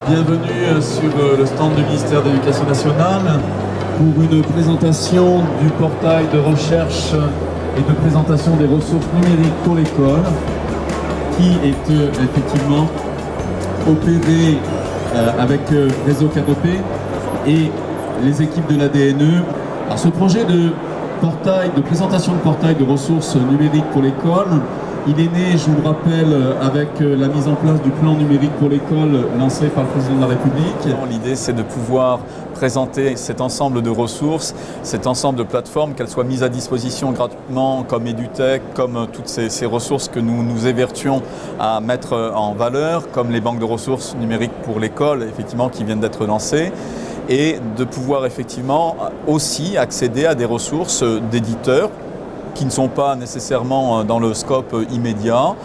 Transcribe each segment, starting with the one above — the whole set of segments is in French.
Bienvenue sur le stand du ministère de l'Éducation nationale pour une présentation du portail de recherche et de présentation des ressources numériques pour l'école qui est effectivement opéré avec Réseau Canopé et les équipes de la DNE. Alors, ce projet de présentation de portail de ressources numériques pour l'école, il est né, je vous le rappelle, avec la mise en place du plan numérique pour l'école lancé par le président de la République. L'idée, c'est de pouvoir présenter cet ensemble de ressources, cet ensemble de plateformes, qu'elles soient mises à disposition gratuitement, comme EduTech, comme toutes ces ressources que nous nous évertuons à mettre en valeur, comme les banques de ressources numériques pour l'école, effectivement, qui viennent d'être lancées, et de pouvoir effectivement aussi accéder à des ressources d'éditeurs qui ne sont pas nécessairement dans le scope immédiat,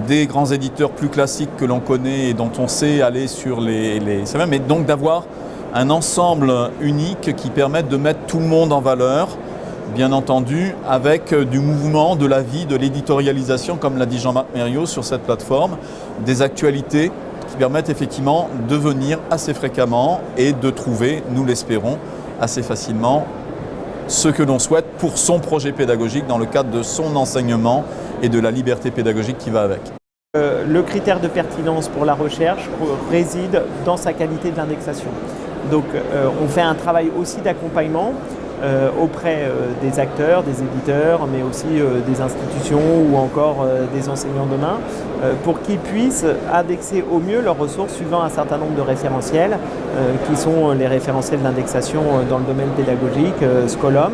des grands éditeurs plus classiques que l'on connaît et dont on sait aller sur mais donc d'avoir un ensemble unique qui permette de mettre tout le monde en valeur, bien entendu, avec du mouvement, de la vie, de l'éditorialisation, comme l'a dit Jean-Marc Mériot sur cette plateforme, des actualités qui permettent effectivement de venir assez fréquemment et de trouver, nous l'espérons, assez facilement ce que l'on souhaite pour son projet pédagogique dans le cadre de son enseignement et de la liberté pédagogique qui va avec. Le critère de pertinence pour la recherche réside dans sa qualité de l'indexation. Donc on fait un travail aussi d'accompagnement auprès des acteurs, des éditeurs, mais aussi des institutions ou encore des enseignants demain, pour qu'ils puissent indexer au mieux leurs ressources suivant un certain nombre de référentiels, qui sont les référentiels d'indexation dans le domaine pédagogique, Scholum,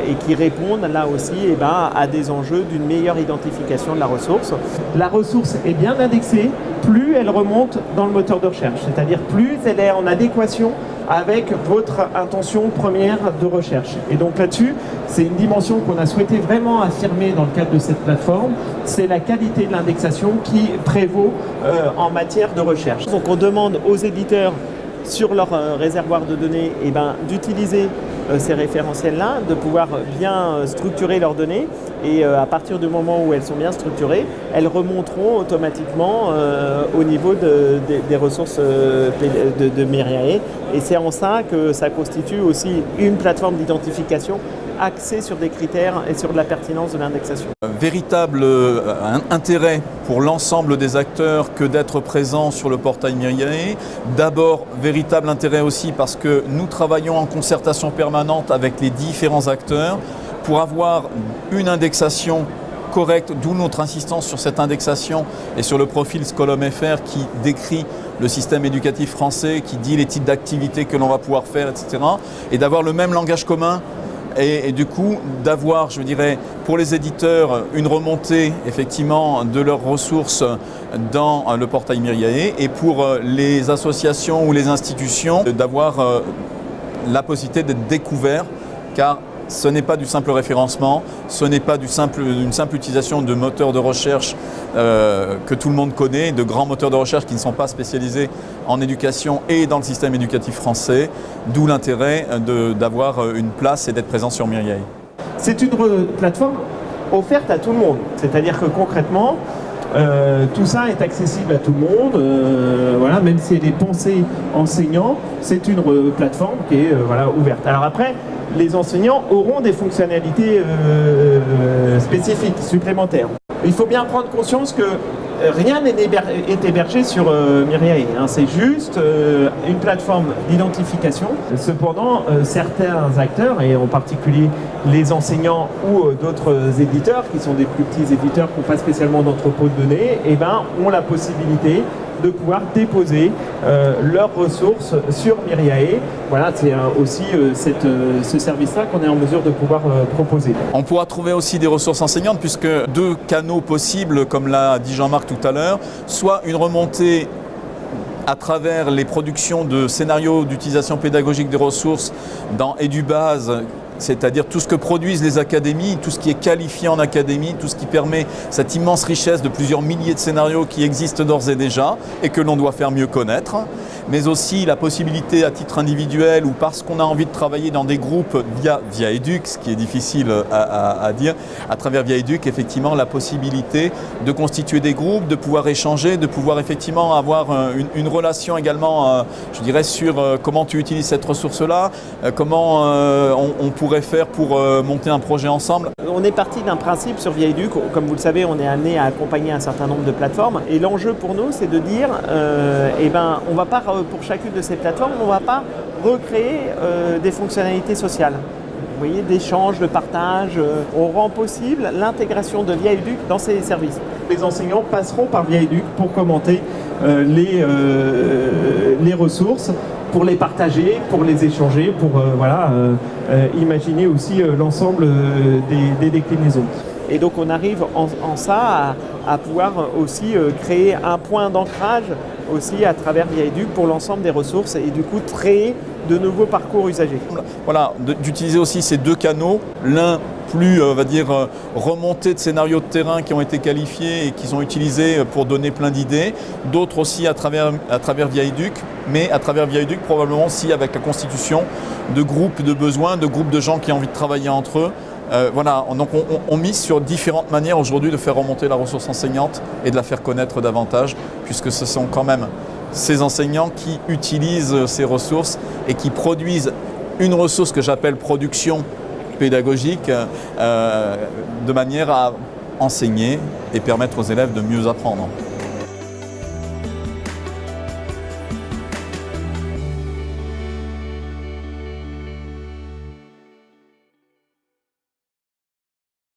et qui répondent là aussi à des enjeux d'une meilleure identification de la ressource. La ressource est bien indexée, plus elle remonte dans le moteur de recherche, c'est-à-dire plus elle est en adéquation avec votre intention première de recherche. Et donc là-dessus, c'est une dimension qu'on a souhaité vraiment affirmer dans le cadre de cette plateforme, c'est la qualité de l'indexation qui prévaut en matière de recherche. Donc on demande aux éditeurs sur leur réservoir de données d'utiliser ces référentiels-là, de pouvoir bien structurer leurs données et à partir du moment où elles sont bien structurées, elles remonteront automatiquement au niveau des ressources de Myriae. Et c'est en ça que ça constitue aussi une plateforme d'identification axée sur des critères et sur de la pertinence de l'indexation. Véritable intérêt pour l'ensemble des acteurs que d'être présents sur le portail Myriae. D'abord, véritable intérêt aussi parce que nous travaillons en concertation permanente avec les différents acteurs pour avoir une indexation correcte, d'où notre insistance sur cette indexation et sur le profil Scholum FR qui décrit le système éducatif français, qui dit les types d'activités que l'on va pouvoir faire, etc. Et d'avoir le même langage commun et du coup d'avoir, je dirais, pour les éditeurs, une remontée effectivement de leurs ressources dans le portail Myriae et pour les associations ou les institutions d'avoir la possibilité d'être découverts, car ce n'est pas du simple référencement, ce n'est pas d'une simple utilisation de moteurs de recherche que tout le monde connaît, de grands moteurs de recherche qui ne sont pas spécialisés en éducation et dans le système éducatif français, d'où l'intérêt d'avoir une place et d'être présent sur Myriae. C'est une plateforme offerte à tout le monde, c'est-à-dire que concrètement, tout ça est accessible à tout le monde, même si elle est pensée enseignant, c'est une plateforme qui est ouverte. Alors après, les enseignants auront des fonctionnalités spécifiques, supplémentaires. Il faut bien prendre conscience que rien n'est hébergé sur Myriae, c'est juste une plateforme d'identification. Cependant, certains acteurs, et en particulier les enseignants ou d'autres éditeurs, qui sont des plus petits éditeurs qui n'ont pas spécialement d'entrepôt de données, ont la possibilité de pouvoir déposer leurs ressources sur Myriae. Voilà, c'est aussi ce service-là qu'on est en mesure de pouvoir proposer. On pourra trouver aussi des ressources enseignantes puisque deux canaux possibles, comme l'a dit Jean-Marc tout à l'heure, soit une remontée à travers les productions de scénarios d'utilisation pédagogique des ressources dans EduBase, c'est-à-dire tout ce que produisent les académies, tout ce qui est qualifié en académie, tout ce qui permet cette immense richesse de plusieurs milliers de scénarios qui existent d'ores et déjà et que l'on doit faire mieux connaître. mais aussi la possibilité à titre individuel ou parce qu'on a envie de travailler dans des groupes via Educ, ce qui est difficile à dire, à travers via Educ, effectivement, la possibilité de constituer des groupes, de pouvoir échanger, de pouvoir effectivement avoir une relation également, je dirais, sur comment tu utilises cette ressource-là, comment on pourrait faire pour monter un projet ensemble. On est parti d'un principe sur via Educ. Comme vous le savez, on est amené à accompagner un certain nombre de plateformes. Et l'enjeu pour nous, c'est de dire, on va pas, pour chacune de ces plateformes, on ne va pas recréer des fonctionnalités sociales. Vous voyez, d'échange, de partage. On rend possible l'intégration de via Educ dans ces services. Les enseignants passeront par via Educ pour commenter les ressources, pour les partager, pour les échanger, pour imaginer aussi l'ensemble des déclinaisons. Et donc on arrive en ça à pouvoir aussi créer un point d'ancrage aussi à travers via Educ pour l'ensemble des ressources et du coup créer de nouveaux parcours usagers. Voilà, d'utiliser aussi ces deux canaux, l'un plus, remonté de scénarios de terrain qui ont été qualifiés et qui sont utilisés pour donner plein d'idées, d'autres aussi à travers via Educ, mais à travers via Educ probablement aussi avec la constitution de groupes de besoins, de groupes de gens qui ont envie de travailler entre eux. Donc on mise sur différentes manières aujourd'hui de faire remonter la ressource enseignante et de la faire connaître davantage, puisque ce sont quand même ces enseignants qui utilisent ces ressources et qui produisent une ressource que j'appelle production pédagogique de manière à enseigner et permettre aux élèves de mieux apprendre.